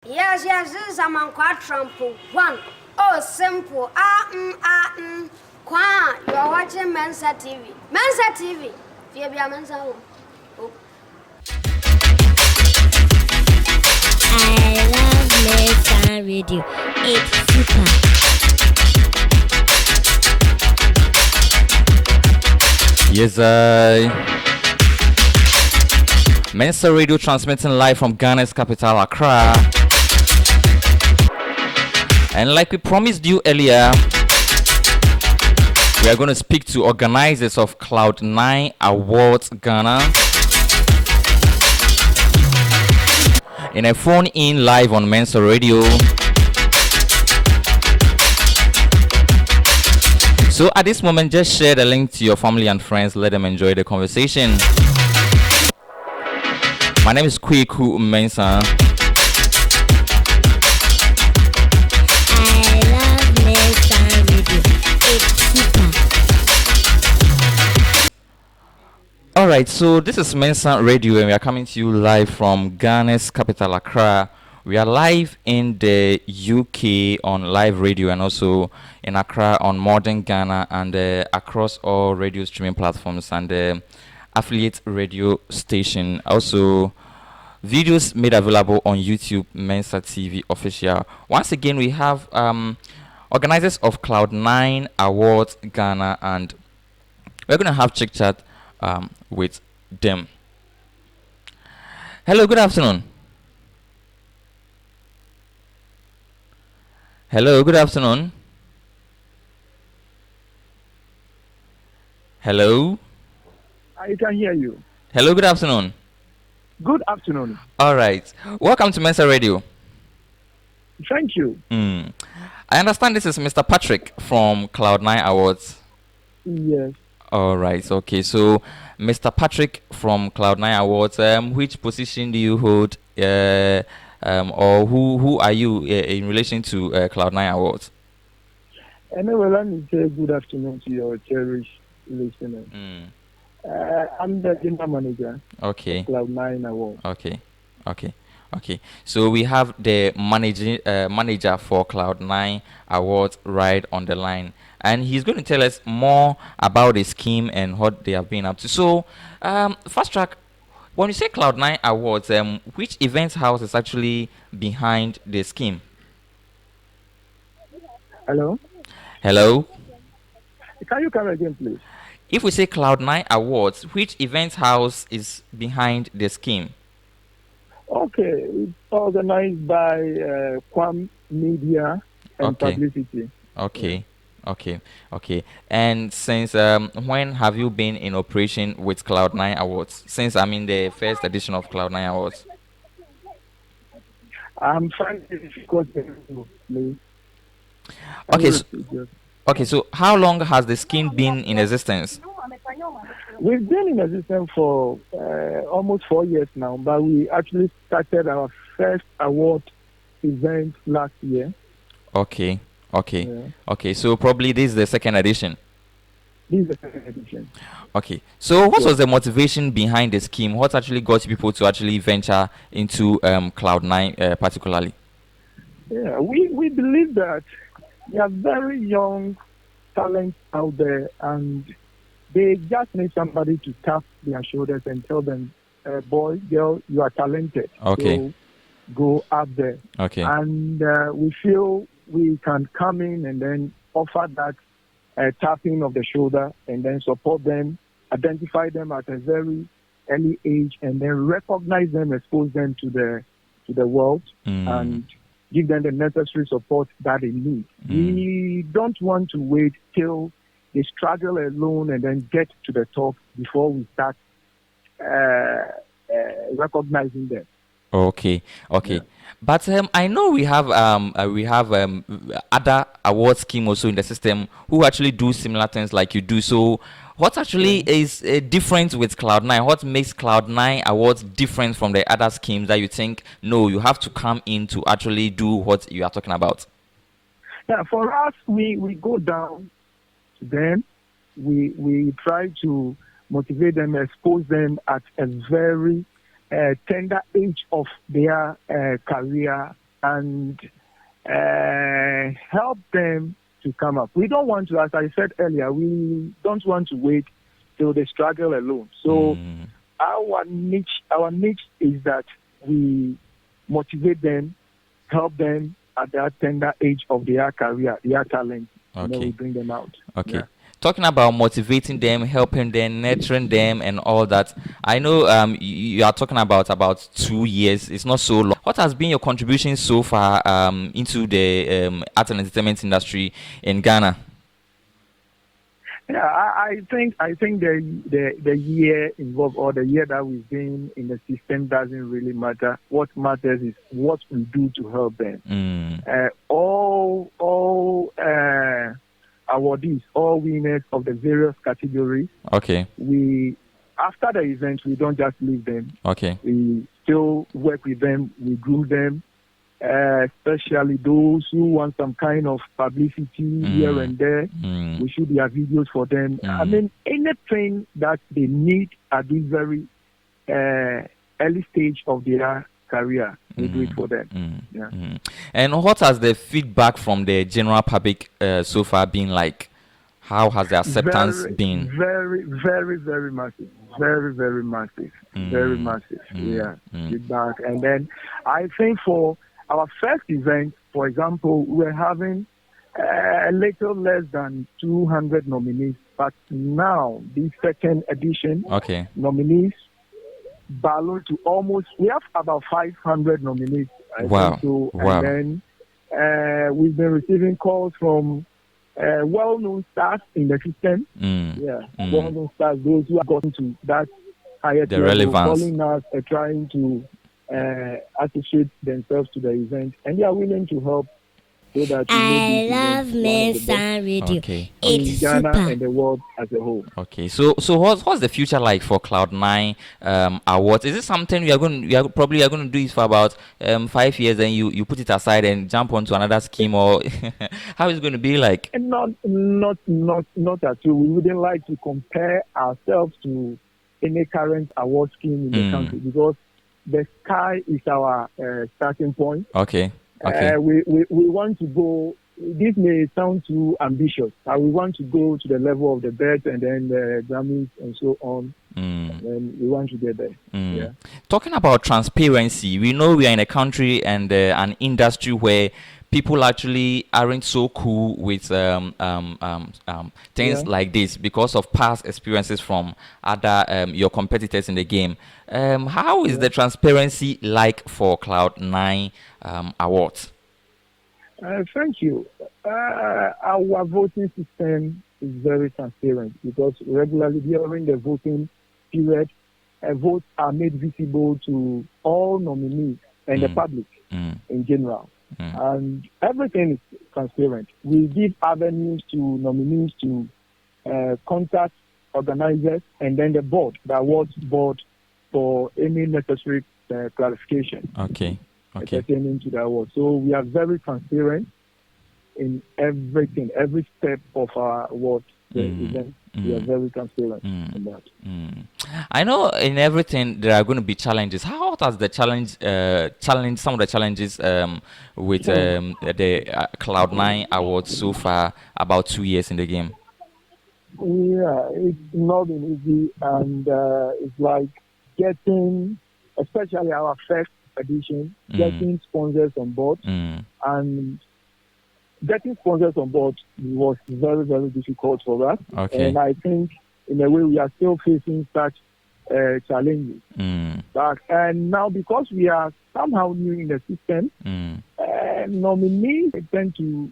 Yes, this is a man quite trample. One. Oh, simple. Kwa, you're watching Mensah TV. Mensah TV. Fear be a Mensah. Oh. I love Mensah Radio. It's super. Yes, Mensah Radio transmitting live from Ghana's capital, Accra. And like we promised you earlier, we are going to speak to organizers of Cloud9 Awards Ghana in a phone-in live on Mensah Radio. So at this moment, just share the link to your family and friends. Let them enjoy the conversation. My name is Kweku Mensah. I love Mensah Radio. It's super. Alright, so this is Mensah Radio and we are coming to you live from Ghana's capital, Accra. We are live in the UK on live radio and also in Accra on Modern Ghana and across all radio streaming platforms and the affiliate radio station. Also, videos made available on YouTube, Mensah TV official. Once again, we have organizers of Cloud9 Awards Ghana and we're going to have chit chat with them. Hello, good afternoon. Hello, good afternoon. Hello. I can hear you. Hello, good afternoon. Good afternoon. All right. Welcome to Mensah Radio. Thank you. I understand this is Mr. Patrick from Cloud9 Awards. Yes. All right. Okay. So, Mr. Patrick from Cloud9 Awards, which position do you hold, or who are you in relation to Cloud9 Awards? Anyway, let me say good afternoon to your cherished listeners. I'm the general manager. Okay. Of Cloud9 Awards. Okay. So we have the manager for Cloud9 Awards right on the line, and he's going to tell us more about the scheme and what they have been up to. So, fast track. When you say Cloud9 Awards, which events house is actually behind the scheme? Hello? Hello? Can you come again, please? If we say Cloud9 Awards, which events house is behind the scheme? Okay, it's organized by Quam Media and Publicity. Okay. And since when have you been in operation with Cloud9 Awards? Since the first edition of Cloud9 Awards. I'm finding it difficult to play. Okay, so how long has the scheme been in existence? We've been in existence for almost 4 years now, but we actually started our first award event last year. Okay. So probably this is the second edition. This is the second edition. Okay. So what was the motivation behind the scheme? What actually got people to actually venture into Cloud9 particularly? Yeah, we believe that there are very young talents out there and they just need somebody to tap their shoulders and tell them, boy, girl, you are talented. Okay. So go up there. Okay. And we feel we can come in and then offer that tapping of the shoulder and then support them, identify them at a very early age, and then recognize them, expose them to the world, and give them the necessary support that they need. We don't want to wait till they struggle alone and then get to the top before we start recognizing them. Okay. Yeah. But I know we have other award scheme also in the system who actually do similar things like you do. So what actually is different with Cloud9? What makes Cloud9 Awards different from the other schemes that you think, no, you have to come in to actually do what you are talking about? Yeah, for us, we go down to them. We try to motivate them, expose them at a very tender age of their career and help them to come up. We don't want to, as I said earlier, we don't want to wait till they struggle alone. So our niche is that we motivate them, help them at that tender age of their career, their talent, and then we bring them out. Okay. Yeah. Talking about motivating them, helping them, nurturing them, and all that. I know you are talking about 2 years. It's not so long. What has been your contribution so far into the art and entertainment industry in Ghana? Yeah, I think the year involved or the year that we've been in the system doesn't really matter. What matters is what we do to help them. All awardees, all winners of the various categories. Okay. We after the event, we don't just leave them. Okay. We still work with them. We groom them. Especially those who want some kind of publicity here and there. We shoot their videos for them. I mean, anything that they need at this very early stage of their career, we do it for them. Yeah. And what has the feedback from the general public so far been like? How has the acceptance been? Very, very, very massive. Very, very massive. Very massive. Yeah. Feedback. And then I think for our first event, for example, we're having a little less than 200 nominees. But now, the second edition, nominees balloon to almost, we have about 500 nominees. I think so. And then we've been receiving calls from well-known stars in the system. Well-known stars, those who have gotten to that higher level, relevance, calling us, trying to associate themselves to the event, and they are willing to help so that I love Mensah Radio. It's Ghana super. and the world as a whole. Okay, so what's the future like for Cloud9 Awards? Is it something you are going to do it for about 5 years, and you put it aside and jump onto another scheme, or how is it going to be like? And not at all. We wouldn't like to compare ourselves to any current award scheme in the country, because the sky is our starting point. Okay. We want to go. This may sound too ambitious. We want to go to the level of the BET and then the Grammys and so on. And we want to get there. Yeah. Talking about transparency, we know we are in a country and an industry where people actually aren't so cool with things like this because of past experiences from other your competitors in the game. How is the transparency like for Cloud9 Awards? Thank you. Our voting system is very transparent because regularly during the voting period, votes are made visible to all nominees and the public in general. And everything is transparent. We give avenues to nominees to contact organizers and then the board, the awards board, for any necessary clarification pertaining to the award. So we are very transparent in everything, every step of our award event. We are very transparent in that. I know in everything there are going to be challenges. How does the challenge some of the challenges with the Cloud9 Awards so far, about 2 years in the game? Yeah, it's not been easy, and it's like getting, especially our first edition, getting sponsors on board, and getting sponsors on board was very, very difficult for us. And I think, in a way, we are still facing such challenges. But and now, because we are somehow new in the system, nominees tend to,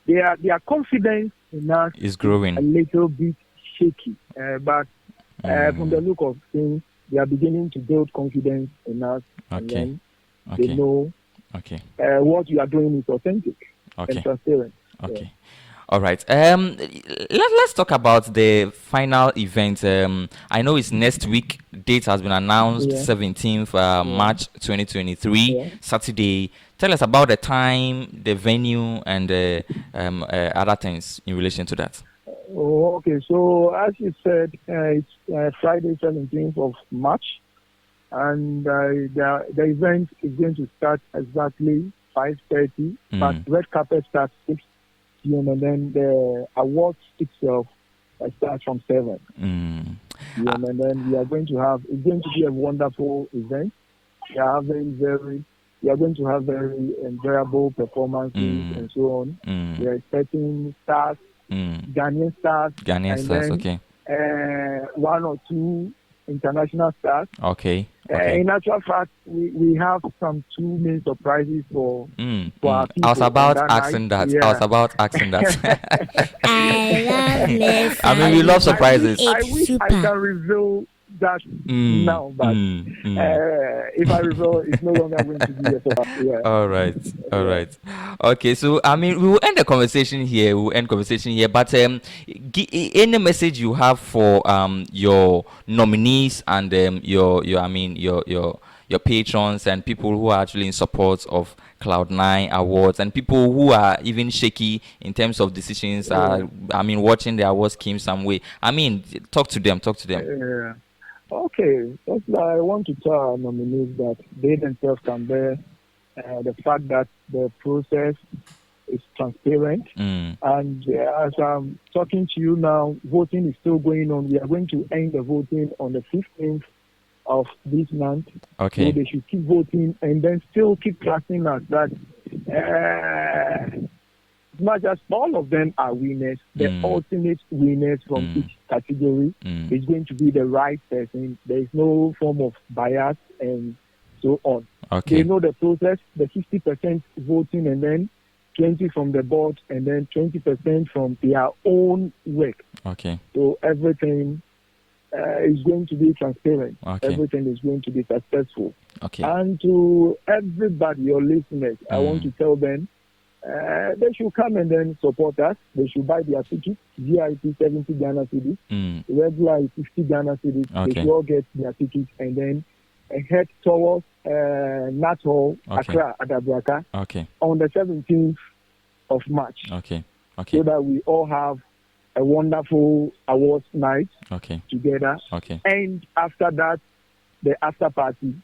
their confidence in us is growing a little bit shaky. But from the look of things, they are beginning to build confidence in us. And then they know what you are doing is authentic and transparent. All right. Let's talk about the final event. I know it's next week. Date has been announced, 17th March 2023, Saturday. Tell us about the time, the venue, and other things in relation to that. Okay. So as you said, it's Friday, 17th of March. And the event is going to start exactly 5:30, but red carpet starts 6 p.m. and then the awards itself starts from 7. And then we are going to have, it's going to be a wonderful event. We are going to have very enjoyable performances and so on. We are expecting stars, Ghanaian stars, okay. One or two international stars. Okay. In actual fact, we have some 2 main surprises for our people. I was about asking that. Yeah. I was about asking that. I love Mensah. I mean, we love surprises. I wish I can reveal that now, but if I reveal, it's no longer going to be a surprise. Yeah. All right. Okay, so I mean, we will end the conversation here. But any message you have for your nominees and your patrons and people who are actually in support of Cloud9 Awards and people who are even shaky in terms of decisions. Watching the awards scheme some way. I mean, talk to them. Yeah. Okay, I want to tell our nominees that they themselves can bear the fact that the process is transparent. And as I'm talking to you now, voting is still going on. We are going to end the voting on the 15th of this month. Okay. So they should keep voting and then still keep trusting us that not just all of them are winners, the ultimate winners from each category is going to be the right person. There is no form of bias and so on. Okay. They know the process, the 60% voting and then 20 from the board and then 20% from their own work. Okay. So everything is going to be transparent. Okay. Everything is going to be successful. Okay. And to everybody, your listeners, I want to tell them they should come and then support us. They should buy their tickets. VIP 70 Ghana cedis, regular is 50 Ghana cedis. Okay. They should all get their tickets and then head towards Nat Hall, Accra, Adabraka, on the 17th of March. Okay. So that we all have a wonderful awards night together. And after that, the after party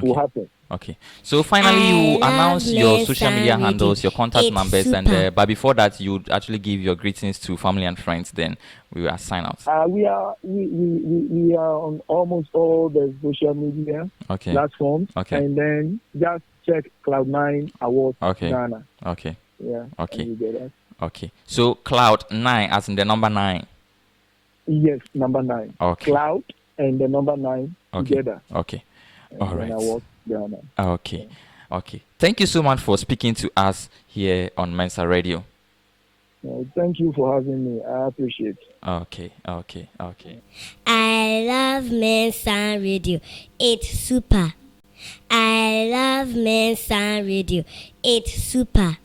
will happen. Okay. So finally, you announce your social media handles, your contact numbers, and but before that, you actually give your greetings to family and friends. Then we will sign out. We are on almost all the social media platforms. And then just check Cloud9 Awards Ghana. Yeah. Okay. So Cloud9 as in the number 9. Yes, number 9. Cloud and the number 9 together. All right. Ghana. Okay. Thank you so much for speaking to us here on Mensah Radio. Thank you for having me. I appreciate it. Okay. I love Mensah Radio. It's super. I love Mensah Radio. It's super.